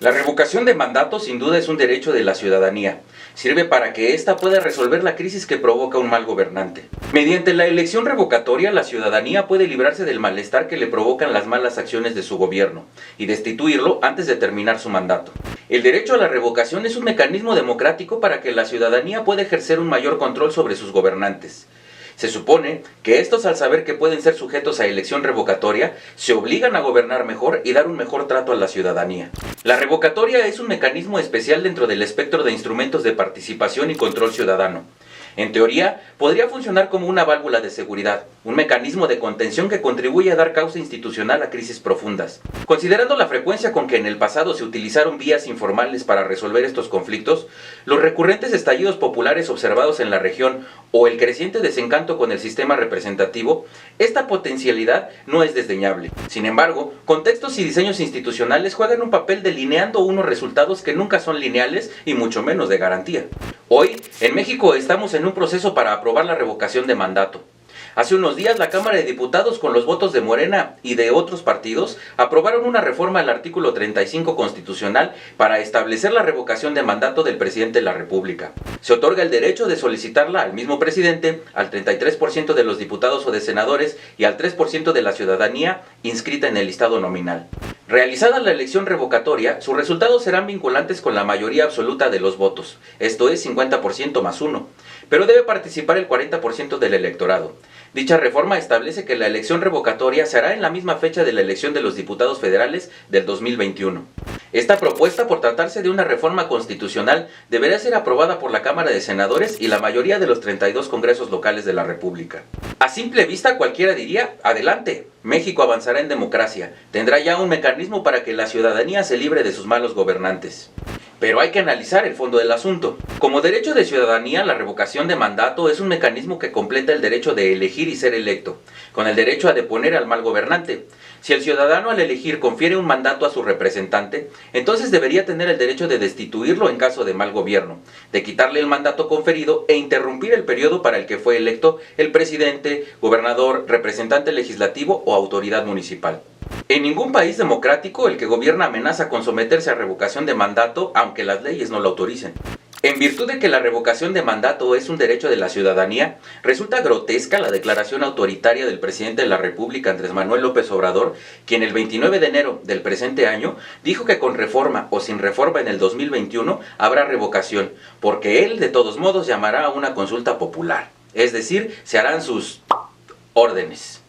La revocación de mandato sin duda es un derecho de la ciudadanía. Sirve para que ésta pueda resolver la crisis que provoca un mal gobernante. Mediante la elección revocatoria, la ciudadanía puede librarse del malestar que le provocan las malas acciones de su gobierno y destituirlo antes de terminar su mandato. El derecho a la revocación es un mecanismo democrático para que la ciudadanía pueda ejercer un mayor control sobre sus gobernantes. Se supone que estos, al saber que pueden ser sujetos a elección revocatoria, se obligan a gobernar mejor y dar un mejor trato a la ciudadanía. La revocatoria es un mecanismo especial dentro del espectro de instrumentos de participación y control ciudadano. En teoría, podría funcionar como una válvula de seguridad, un mecanismo de contención que contribuye a dar causa institucional a crisis profundas. Considerando la frecuencia con que en el pasado se utilizaron vías informales para resolver estos conflictos, los recurrentes estallidos populares observados en la región o el creciente desencanto con el sistema representativo, esta potencialidad no es desdeñable. Sin embargo, contextos y diseños institucionales juegan un papel delineando unos resultados que nunca son lineales y mucho menos de garantía. Hoy, en México estamos en un proceso para aprobar la revocación de mandato. Hace unos días la Cámara de Diputados, con los votos de Morena y de otros partidos, aprobaron una reforma al artículo 35 constitucional para establecer la revocación de mandato del presidente de la República. Se otorga el derecho de solicitarla al mismo presidente, al 33% de los diputados o de senadores y al 3% de la ciudadanía inscrita en el listado nominal. Realizada la elección revocatoria, sus resultados serán vinculantes con la mayoría absoluta de los votos, esto es 50% más 1, pero debe participar el 40% del electorado. Dicha reforma establece que la elección revocatoria se hará en la misma fecha de la elección de los diputados federales del 2021. Esta propuesta, por tratarse de una reforma constitucional, deberá ser aprobada por la Cámara de Senadores y la mayoría de los 32 congresos locales de la República. A simple vista cualquiera diría, adelante, México avanzará en democracia, tendrá ya un mecanismo para que la ciudadanía se libre de sus malos gobernantes. Pero hay que analizar el fondo del asunto. Como derecho de ciudadanía, la revocación de mandato es un mecanismo que completa el derecho de elegir y ser electo, con el derecho a deponer al mal gobernante. Si el ciudadano al elegir confiere un mandato a su representante, entonces debería tener el derecho de destituirlo en caso de mal gobierno, de quitarle el mandato conferido e interrumpir el periodo para el que fue electo el presidente, gobernador, representante legislativo o autoridad municipal. En ningún país democrático el que gobierna amenaza con someterse a revocación de mandato aunque las leyes no lo autoricen. En virtud de que la revocación de mandato es un derecho de la ciudadanía, resulta grotesca la declaración autoritaria del presidente de la República, Andrés Manuel López Obrador, quien el 29 de enero del presente año dijo que con reforma o sin reforma en el 2021 habrá revocación, porque él de todos modos llamará a una consulta popular, es decir, se harán sus órdenes.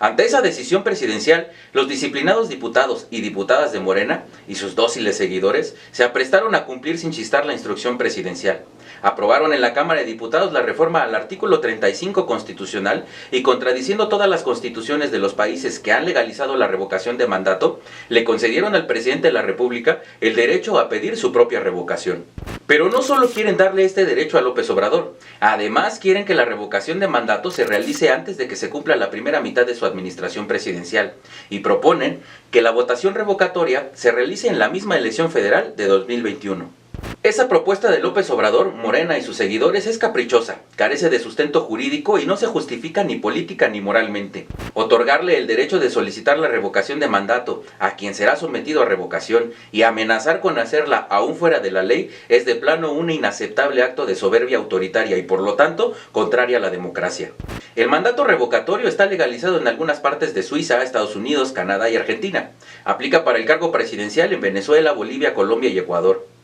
Ante esa decisión presidencial, los disciplinados diputados y diputadas de Morena y sus dóciles seguidores se aprestaron a cumplir sin chistar la instrucción presidencial. Aprobaron en la Cámara de Diputados la reforma al artículo 35 constitucional y, contradiciendo todas las constituciones de los países que han legalizado la revocación de mandato, le concedieron al presidente de la República el derecho a pedir su propia revocación. Pero no solo quieren darle este derecho a López Obrador, además quieren que la revocación de mandato se realice antes de que se cumpla la primera mitad de su administración presidencial y proponen que la votación revocatoria se realice en la misma elección federal de 2021. Esa propuesta de López Obrador, Morena y sus seguidores es caprichosa, carece de sustento jurídico y no se justifica ni política ni moralmente. Otorgarle el derecho de solicitar la revocación de mandato a quien será sometido a revocación y amenazar con hacerla aún fuera de la ley es de plano un inaceptable acto de soberbia autoritaria y por lo tanto contraria a la democracia. El mandato revocatorio está legalizado en algunas partes de Suiza, Estados Unidos, Canadá y Argentina. Aplica para el cargo presidencial en Venezuela, Bolivia, Colombia y Ecuador.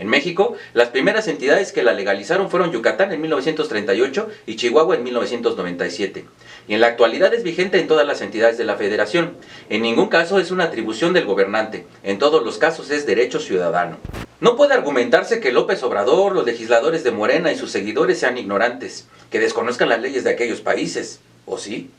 En México, las primeras entidades que la legalizaron fueron Yucatán en 1938 y Chihuahua en 1997. Y en la actualidad es vigente en todas las entidades de la Federación. En ningún caso es una atribución del gobernante, en todos los casos es derecho ciudadano. No puede argumentarse que López Obrador, los legisladores de Morena y sus seguidores sean ignorantes, que desconozcan las leyes de aquellos países, ¿o sí?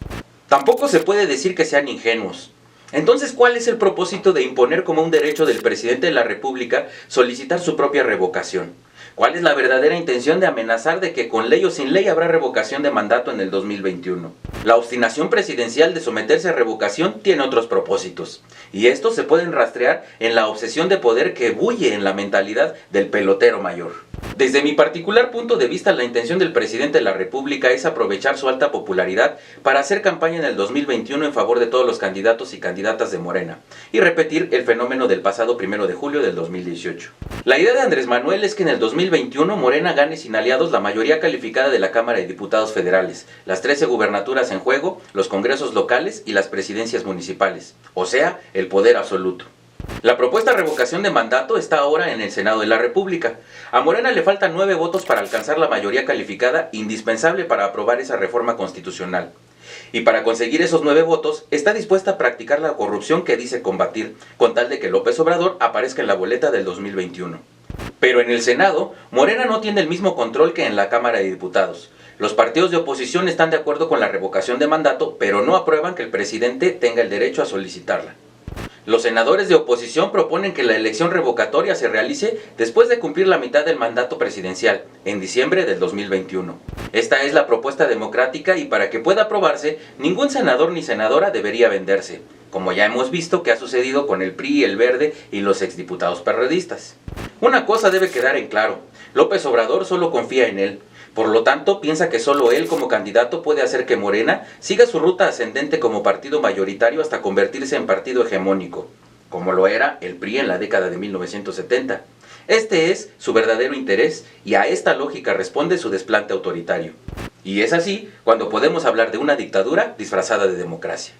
Tampoco se puede decir que sean ingenuos. Entonces, ¿cuál es el propósito de imponer como un derecho del presidente de la República solicitar su propia revocación? ¿Cuál es la verdadera intención de amenazar de que con ley o sin ley habrá revocación de mandato en el 2021? La obstinación presidencial de someterse a revocación tiene otros propósitos, y estos se pueden rastrear en la obsesión de poder que bulle en la mentalidad del pelotero mayor. Desde mi particular punto de vista, la intención del presidente de la República es aprovechar su alta popularidad para hacer campaña en el 2021 en favor de todos los candidatos y candidatas de Morena y repetir el fenómeno del pasado 1 de julio del 2018. La idea de Andrés Manuel es que en el 2021 Morena gane sin aliados la mayoría calificada de la Cámara de Diputados federales, las 13 gubernaturas en juego, los congresos locales y las presidencias municipales, o sea, el poder absoluto. La propuesta de revocación de mandato está ahora en el Senado de la República. A Morena le faltan 9 votos para alcanzar la mayoría calificada indispensable para aprobar esa reforma constitucional. Y para conseguir esos 9 votos, está dispuesta a practicar la corrupción que dice combatir, con tal de que López Obrador aparezca en la boleta del 2021. Pero en el Senado, Morena no tiene el mismo control que en la Cámara de Diputados. Los partidos de oposición están de acuerdo con la revocación de mandato, pero no aprueban que el presidente tenga el derecho a solicitarla. Los senadores de oposición proponen que la elección revocatoria se realice después de cumplir la mitad del mandato presidencial, en diciembre del 2021. Esta es la propuesta democrática y para que pueda aprobarse, ningún senador ni senadora debería venderse, como ya hemos visto que ha sucedido con el PRI, el Verde y los exdiputados perredistas. Una cosa debe quedar en claro, López Obrador solo confía en él. Por lo tanto, piensa que solo él como candidato puede hacer que Morena siga su ruta ascendente como partido mayoritario hasta convertirse en partido hegemónico, como lo era el PRI en la década de 1970. Este es su verdadero interés y a esta lógica responde su desplante autoritario. Y es así cuando podemos hablar de una dictadura disfrazada de democracia.